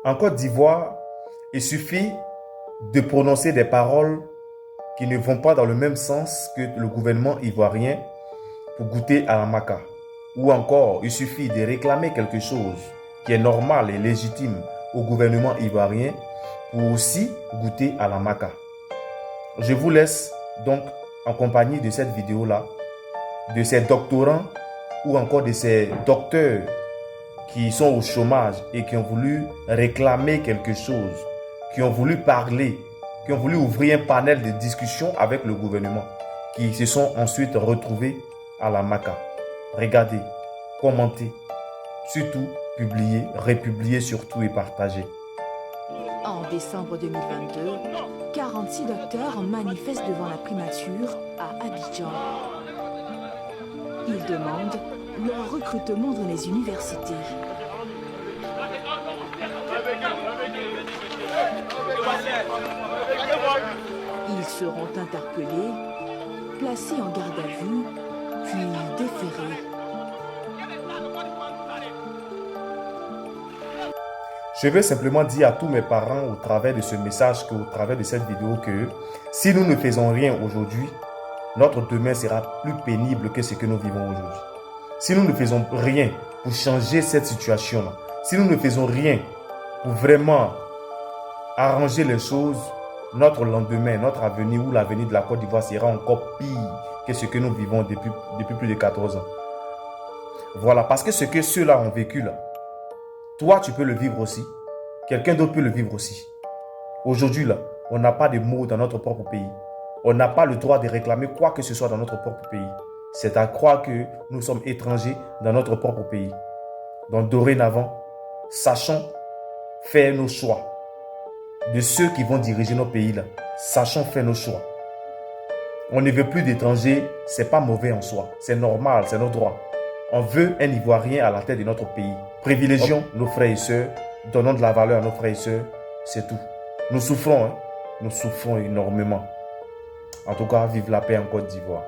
En Côte d'Ivoire, il suffit de prononcer des paroles qui ne vont pas dans le même sens que le gouvernement ivoirien pour goûter à la maca. Ou encore, il suffit de réclamer quelque chose qui est normal et légitime au gouvernement ivoirien pour aussi goûter à la maca. Je vous laisse donc en compagnie de cette vidéo-là, de ces doctorants ou encore de ces docteurs qui sont au chômage et qui ont voulu réclamer quelque chose, qui ont voulu parler, qui ont voulu ouvrir un panel de discussion avec le gouvernement, qui se sont ensuite retrouvés à la maca. Regardez, commentez, surtout publiez, republiez surtout et partagez. En décembre 2022, 46 docteurs manifestent devant la primature à Abidjan. Ils demandent leur recrutement dans les universités. Ils seront interpellés, placés en garde à vue, puis déférés. Je veux simplement dire à tous mes parents au travers de ce message, au travers de cette vidéo, que si nous ne faisons rien aujourd'hui, notre demain sera plus pénible que ce que nous vivons aujourd'hui. Si nous ne faisons rien pour changer cette situation-là, si nous ne faisons rien pour vraiment arranger les choses, notre lendemain, notre avenir ou l'avenir de la Côte d'Ivoire sera encore pire que ce que nous vivons depuis plus de 14 ans. Voilà, parce que ce que ceux-là ont vécu là, toi tu peux le vivre aussi, quelqu'un d'autre peut le vivre aussi. Aujourd'hui là, on n'a pas de mots dans notre propre pays. On n'a pas le droit de réclamer quoi que ce soit dans notre propre pays. C'est à croire que nous sommes étrangers dans notre propre pays. Donc dorénavant, sachons faire nos choix. De ceux qui vont diriger nos pays là, sachons faire nos choix. On ne veut plus d'étrangers, c'est pas mauvais en soi. C'est normal, c'est notre droit. On veut un Ivoirien à la tête de notre pays. Privilégions nos frères et sœurs, donnons de la valeur à nos frères et sœurs, c'est tout. Nous souffrons, nous souffrons énormément. En tout cas, vive la paix en Côte d'Ivoire.